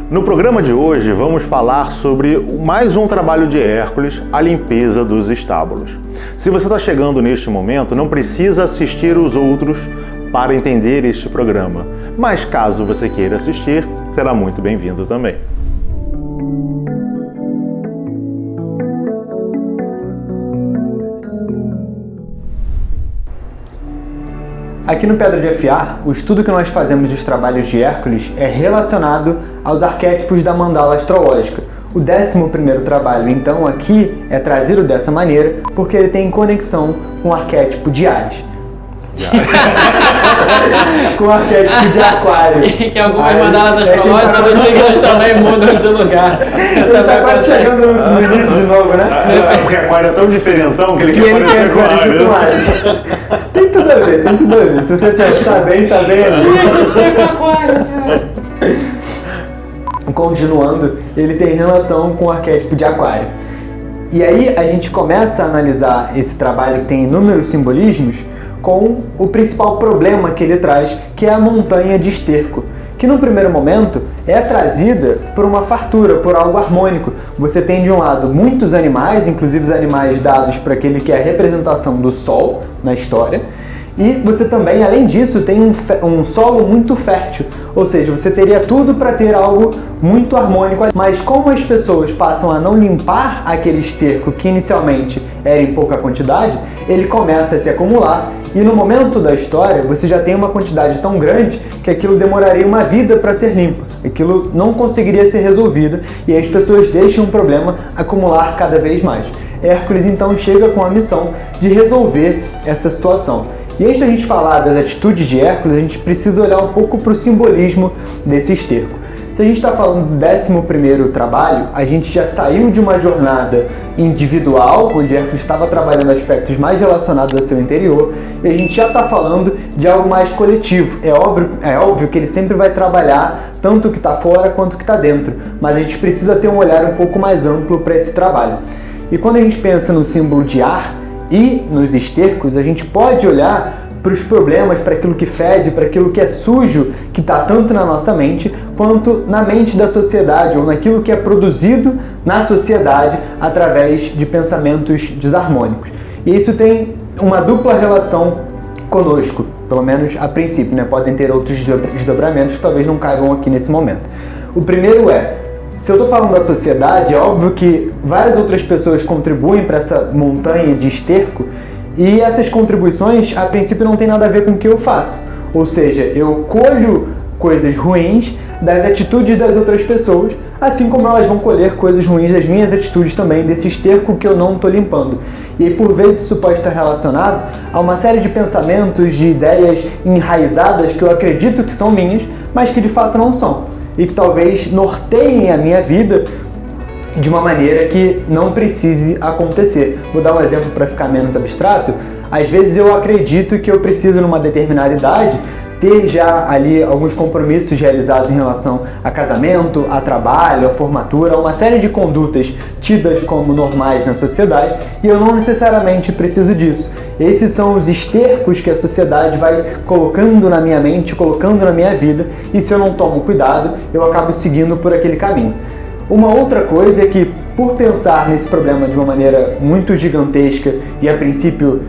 No programa de hoje vamos falar sobre mais um trabalho de Hércules, a limpeza dos estábulos. Se você está chegando neste momento, não precisa assistir os outros para entender este programa, mas caso você queira assistir, será muito bem-vindo também. Aqui no Pedra de Afiar, o estudo que nós fazemos dos trabalhos de Hércules é relacionado aos arquétipos da mandala astrológica. O 11º trabalho, então, aqui é trazido dessa maneira porque ele tem conexão com o arquétipo de Ares. Com o arquétipo de Aquário. E que algumas mandalas astrológicas dos signos também mudam de lugar. Ele tá quase chegando no início de novo, né? Porque Aquário é tão diferentão que ele Que quer ele quer parecer com com Ares. Ares. Tem tudo a ver, tem tudo a ver. Se você pensar bem, tá bem ali. Continuando, ele tem relação com o arquétipo de Aquário. E aí a gente começa a analisar esse trabalho que tem inúmeros simbolismos com o principal problema que ele traz, que é a montanha de esterco, que no primeiro momento é trazida por uma fartura, por algo harmônico. Você tem de um lado muitos animais, inclusive os animais dados para aquele que é a representação do Sol na história, e você também, além disso, tem um solo muito fértil, ou seja, você teria tudo para ter algo muito harmônico, mas como as pessoas passam a não limpar aquele esterco que inicialmente era em pouca quantidade, ele começa a se acumular e no momento da história você já tem uma quantidade tão grande que aquilo demoraria uma vida para ser limpo, aquilo não conseguiria ser resolvido e as pessoas deixam o problema acumular cada vez mais. Hércules então chega com a missão de resolver essa situação. E antes da gente falar das atitudes de Hércules, a gente precisa olhar um pouco para o simbolismo desse esterco. Se a gente está falando do 11º trabalho, a gente já saiu de uma jornada individual, onde Hércules estava trabalhando aspectos mais relacionados ao seu interior, e a gente já está falando de algo mais coletivo. É óbvio que ele sempre vai trabalhar tanto o que está fora quanto o que está dentro, mas a gente precisa ter um olhar um pouco mais amplo para esse trabalho. E quando a gente pensa no símbolo de ar e nos estercos, a gente pode olhar para os problemas, para aquilo que fede, para aquilo que é sujo, que está tanto na nossa mente, quanto na mente da sociedade, ou naquilo que é produzido na sociedade através de pensamentos desarmônicos. E isso tem uma dupla relação conosco, pelo menos a princípio, né? Podem ter outros desdobramentos que talvez não caibam aqui nesse momento. O primeiro é, se eu estou falando da sociedade, é óbvio que várias outras pessoas contribuem para essa montanha de esterco e essas contribuições, a princípio, não tem nada a ver com o que eu faço. Ou seja, eu colho coisas ruins das atitudes das outras pessoas, assim como elas vão colher coisas ruins das minhas atitudes também, desse esterco que eu não estou limpando. E aí, por vezes, isso pode estar relacionado a uma série de pensamentos, de ideias enraizadas que eu acredito que são minhas, mas que de fato não são. E que talvez norteiem a minha vida de uma maneira que não precise acontecer. Vou dar um exemplo para ficar menos abstrato. Às vezes eu acredito que eu preciso, numa determinada idade, ter já ali alguns compromissos realizados em relação a casamento, a trabalho, a formatura, uma série de condutas tidas como normais na sociedade, e eu não necessariamente preciso disso. Esses são os estercos que a sociedade vai colocando na minha mente, colocando na minha vida, e se eu não tomo cuidado, eu acabo seguindo por aquele caminho. Uma outra coisa é que, por pensar nesse problema de uma maneira muito gigantesca e a princípio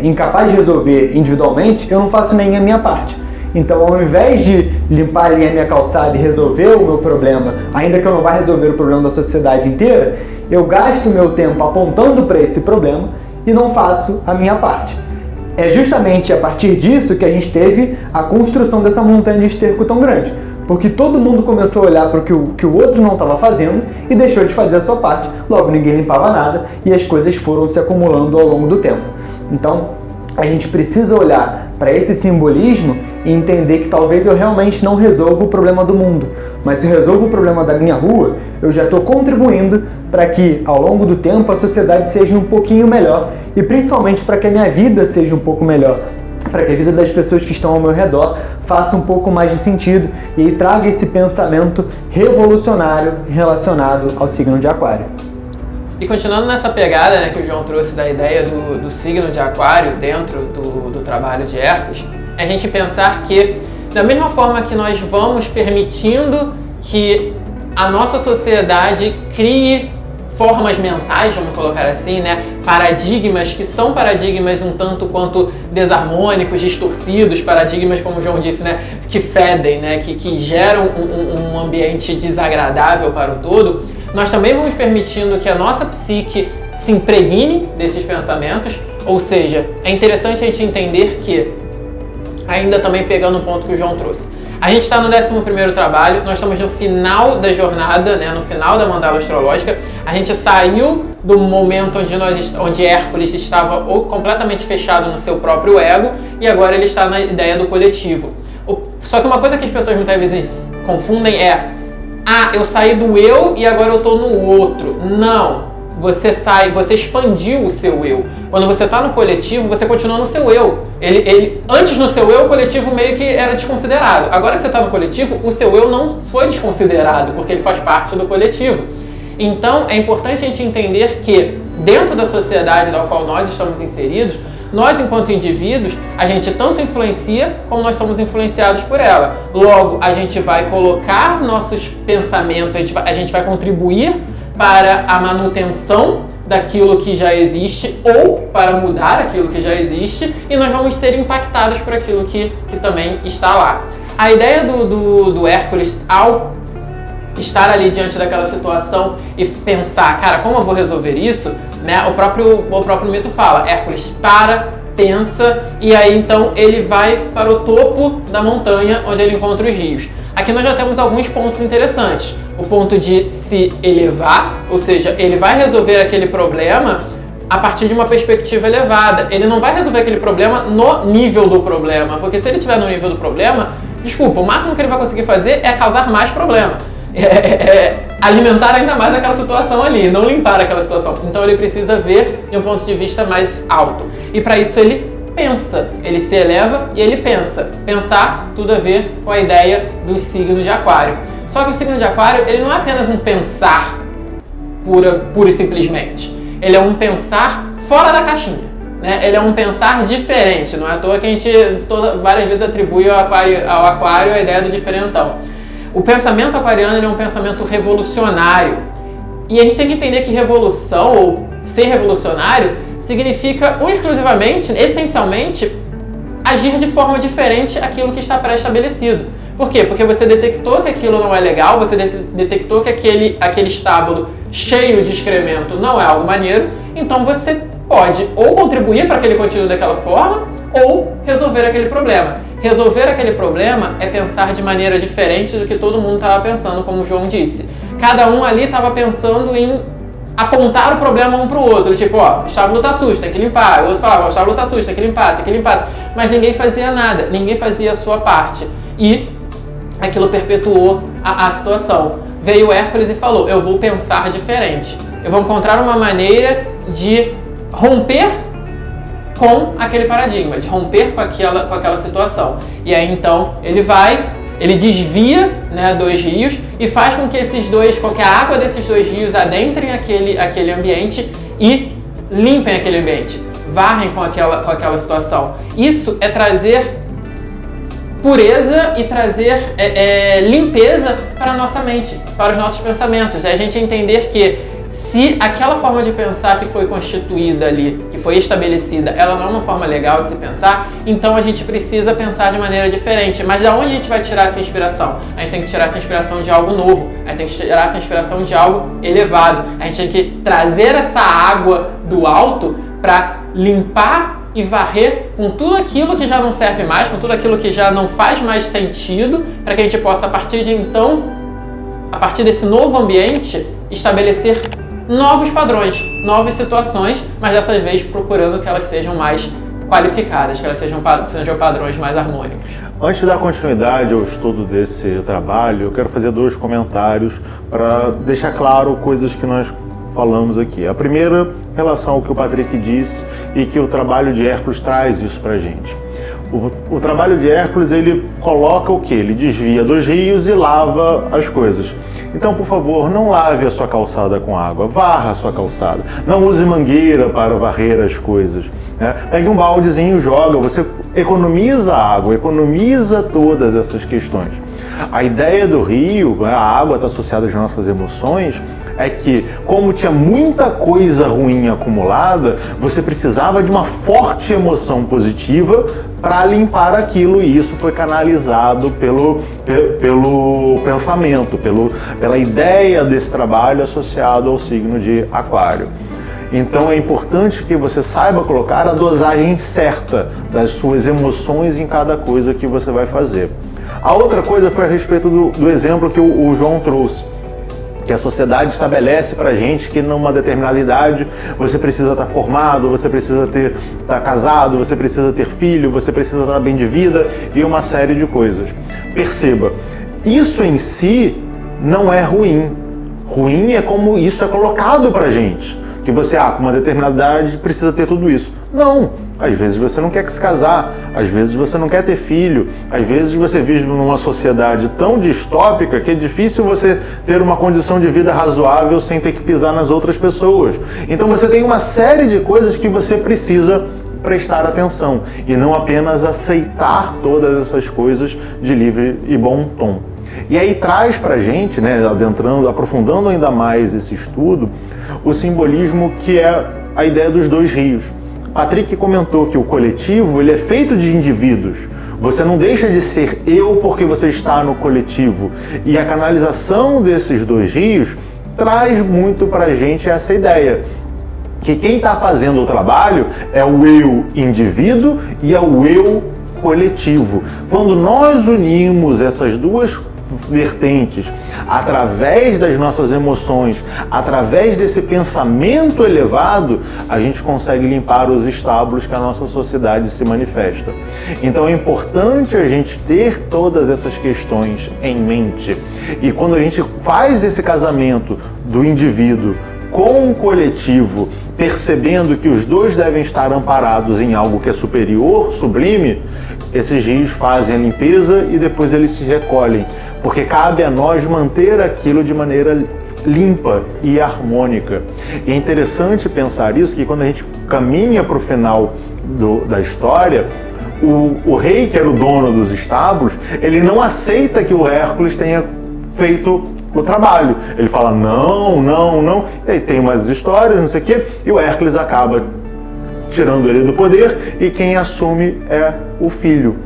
incapaz de resolver individualmente, eu não faço nem a minha parte. Então, ao invés de limpar ali a minha calçada e resolver o meu problema, ainda que eu não vá resolver o problema da sociedade inteira, eu gasto meu tempo apontando para esse problema e não faço a minha parte. É justamente a partir disso que a gente teve a construção dessa montanha de esterco tão grande. Porque todo mundo começou a olhar para o que o outro não estava fazendo e deixou de fazer a sua parte, logo ninguém limpava nada e as coisas foram se acumulando ao longo do tempo. Então, a gente precisa olhar para esse simbolismo e entender que talvez eu realmente não resolva o problema do mundo, mas se eu resolvo o problema da minha rua, eu já estou contribuindo para que ao longo do tempo a sociedade seja um pouquinho melhor e principalmente para que a minha vida seja um pouco melhor, para que a vida das pessoas que estão ao meu redor faça um pouco mais de sentido e aí traga esse pensamento revolucionário relacionado ao signo de Aquário. E continuando nessa pegada, né, que o João trouxe da ideia do signo de Aquário dentro do trabalho de Hércules, é a gente pensar que, da mesma forma que nós vamos permitindo que a nossa sociedade crie formas mentais, vamos colocar assim, né? Paradigmas que são paradigmas um tanto quanto desarmônicos, distorcidos, paradigmas, como o João disse, né? Que fedem, né? Que geram um ambiente desagradável para o todo. Nós também vamos permitindo que a nossa psique se impregne desses pensamentos, ou seja, é interessante a gente entender que, ainda também pegando um ponto que o João trouxe, a gente está no 11º trabalho, nós estamos no final da jornada, né, no final da mandala astrológica. A gente saiu do momento onde Hércules estava completamente fechado no seu próprio ego e agora ele está na ideia do coletivo. Só que uma coisa que as pessoas muitas vezes confundem é: eu saí do eu e agora eu estou no outro. Não. Você expandiu o seu eu. Quando você está no coletivo, você continua no seu eu. Antes no seu eu, o coletivo meio que era desconsiderado. Agora que você está no coletivo, o seu eu não foi desconsiderado, porque ele faz parte do coletivo. Então, é importante a gente entender que, dentro da sociedade na qual nós estamos inseridos, nós, enquanto indivíduos, a gente tanto influencia como nós somos influenciados por ela. Logo, a gente vai colocar nossos pensamentos, a gente vai contribuir para a manutenção daquilo que já existe ou para mudar aquilo que já existe, e nós vamos ser impactados por aquilo que também está lá. A ideia do Hércules, ao estar ali diante daquela situação e pensar, cara, como eu vou resolver isso, né? O próprio mito fala, Hércules pensa, e aí então ele vai para o topo da montanha onde ele encontra os rios. Aqui nós já temos alguns pontos interessantes. O ponto de se elevar, ou seja, ele vai resolver aquele problema a partir de uma perspectiva elevada. Ele não vai resolver aquele problema no nível do problema, porque se ele estiver no nível do problema, desculpa, o máximo que ele vai conseguir fazer é causar mais problema. Alimentar ainda mais aquela situação ali, não limpar aquela situação. Então ele precisa ver de um ponto de vista mais alto. E para isso ele pensa, ele se eleva e ele pensa. Pensar, tudo a ver com a ideia do signo de Aquário. Só que o signo de Aquário, ele não é apenas um pensar pura e simplesmente. Ele é um pensar fora da caixinha, né? Ele é um pensar diferente. Não é à toa que a gente várias vezes atribui ao aquário a ideia do diferentão. O pensamento aquariano, ele é um pensamento revolucionário. E a gente tem que entender que revolução, ou ser revolucionário, significa exclusivamente, essencialmente, agir de forma diferente aquilo que está pré-estabelecido. Por quê? Porque você detectou que aquilo não é legal, você detectou que aquele estábulo cheio de excremento não é algo maneiro, então você pode ou contribuir para que ele continue daquela forma, ou resolver aquele problema. Resolver aquele problema é pensar de maneira diferente do que todo mundo estava pensando, como o João disse. Cada um ali estava pensando em apontar o problema um para o outro, tipo, o estábulo tá sujo, tem que limpar. O outro falava, o estábulo tá sujo, tem que limpar. Mas ninguém fazia nada, ninguém fazia a sua parte. E aquilo perpetuou a situação. Veio Hércules e falou, eu vou pensar diferente. Eu vou encontrar uma maneira de romper com aquele paradigma, de romper com aquela situação. E aí então ele desvia, né, 2 rios e faz com que com que a água desses 2 rios adentrem aquele ambiente e limpem aquele ambiente, varrem com aquela situação. Isso é trazer pureza e trazer limpeza para a nossa mente, para os nossos pensamentos. É a gente entender que se aquela forma de pensar que foi constituída ali, que foi estabelecida, ela não é uma forma legal de se pensar, então a gente precisa pensar de maneira diferente. Mas de onde a gente vai tirar essa inspiração? A gente tem que tirar essa inspiração de algo novo, a gente tem que tirar essa inspiração de algo elevado. A gente tem que trazer essa água do alto para limpar e varrer com tudo aquilo que já não serve mais, com tudo aquilo que já não faz mais sentido, para que a gente possa, a partir desse novo ambiente, estabelecer novos padrões, novas situações, mas dessa vez procurando que elas sejam mais qualificadas, que elas sejam padrões mais harmônicos. Antes de dar continuidade ao estudo desse trabalho, eu quero fazer 2 comentários para deixar claro coisas que nós falamos aqui. A primeira, em relação ao que o Patrick disse e que o trabalho de Hércules traz isso para a gente. O trabalho de Hércules, ele coloca o quê? Ele desvia 2 rios e lava as coisas. Então, por favor, não lave a sua calçada com água, varra a sua calçada. Não use mangueira para varrer as coisas, né? Pegue um baldezinho e joga, você economiza água, economiza todas essas questões. A ideia do rio, a água está associada às nossas emoções, é que, como tinha muita coisa ruim acumulada, você precisava de uma forte emoção positiva para limpar aquilo, e isso foi canalizado pelo pensamento, pela ideia desse trabalho associado ao signo de Aquário. Então é importante que você saiba colocar a dosagem certa das suas emoções em cada coisa que você vai fazer. A outra coisa foi a respeito do exemplo que o João trouxe, que a sociedade estabelece pra gente que numa determinada idade você precisa estar formado, você precisa estar casado, você precisa ter filho, você precisa estar bem de vida e uma série de coisas. Perceba, isso em si não é ruim. Ruim é como isso é colocado pra gente. Que você, com uma determinada idade, precisa ter tudo isso. Não! Às vezes você não quer se casar, às vezes você não quer ter filho, às vezes você vive numa sociedade tão distópica que é difícil você ter uma condição de vida razoável sem ter que pisar nas outras pessoas. Então você tem uma série de coisas que você precisa prestar atenção e não apenas aceitar todas essas coisas de livre e bom tom. E aí traz pra gente, aprofundando ainda mais esse estudo, o simbolismo que é a ideia dos dois rios. Patrick comentou que o coletivo ele é feito de indivíduos. Você não deixa de ser eu porque você está no coletivo. E a canalização desses dois rios traz muito pra gente essa ideia. Que quem está fazendo o trabalho é o eu indivíduo e é o eu coletivo. Quando nós unimos essas duas vertentes através das nossas emoções, através desse pensamento elevado, a gente consegue limpar os estábulos que a nossa sociedade se manifesta. Então é importante a gente ter todas essas questões em mente. E quando a gente faz esse casamento do indivíduo com o coletivo, percebendo que os dois devem estar amparados em algo que é superior, sublime, esses rios fazem a limpeza e depois eles se recolhem, porque cabe a nós manter aquilo de maneira limpa e harmônica. E é interessante pensar isso, que quando a gente caminha para o final da história, o rei, que era o dono dos estábulos, ele não aceita que o Hércules tenha feito o trabalho. Ele fala não, e aí tem umas histórias, não sei o quê, e o Hércules acaba tirando ele do poder, e quem assume é o filho.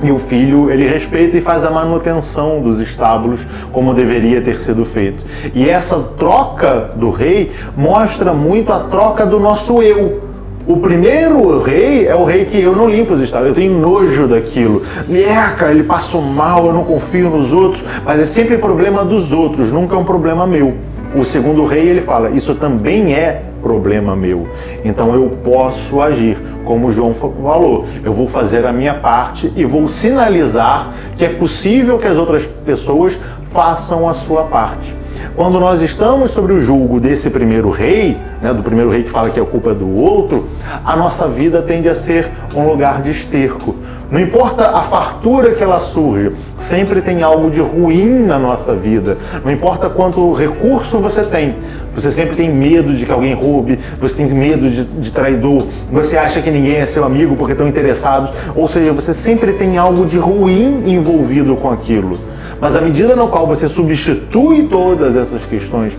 E o filho, ele respeita e faz a manutenção dos estábulos como deveria ter sido feito. E essa troca do rei mostra muito a troca do nosso eu. O primeiro rei é o rei que eu não limpo os estábulos, eu tenho nojo daquilo. Ele passou mal, eu não confio nos outros, mas é sempre problema dos outros, nunca é um problema meu. O segundo rei, ele fala, isso também é problema meu. Então eu posso agir, como o João falou, eu vou fazer a minha parte e vou sinalizar que é possível que as outras pessoas façam a sua parte. Quando nós estamos sobre o julgo desse primeiro rei, do primeiro rei que fala que a culpa é do outro, a nossa vida tende a ser um lugar de esterco. Não importa a fartura que ela surge, sempre tem algo de ruim na nossa vida. Não importa quanto recurso você tem, você sempre tem medo de que alguém roube, você tem medo de traidor, você acha que ninguém é seu amigo porque estão interessados, ou seja, você sempre tem algo de ruim envolvido com aquilo. Mas à medida na qual você substitui todas essas questões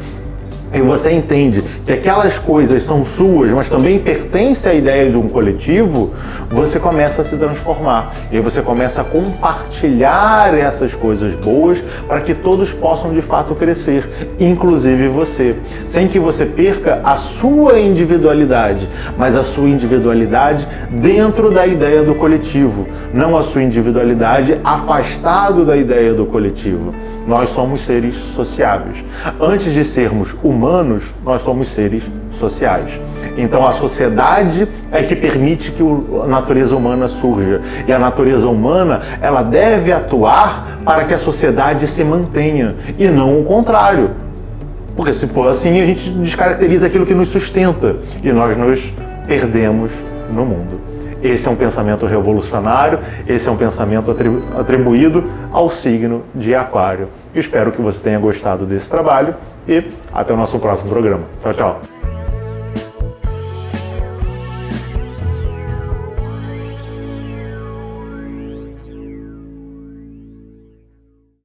e você entende que aquelas coisas são suas, mas também pertencem à ideia de um coletivo, você começa a se transformar. E aí você começa a compartilhar essas coisas boas para que todos possam de fato crescer, inclusive você. Sem que você perca a sua individualidade, mas a sua individualidade dentro da ideia do coletivo, não a sua individualidade afastado da ideia do coletivo. Nós somos seres sociáveis. Antes de sermos humanos, nós somos seres sociais. Então a sociedade é que permite que a natureza humana surja. E a natureza humana, ela deve atuar para que a sociedade se mantenha, e não o contrário. Porque se for assim, a gente descaracteriza aquilo que nos sustenta, e nós nos perdemos no mundo. Esse é um pensamento revolucionário, esse é um pensamento atribuído ao signo de Aquário. Espero que você tenha gostado desse trabalho e até o nosso próximo programa. Tchau, tchau!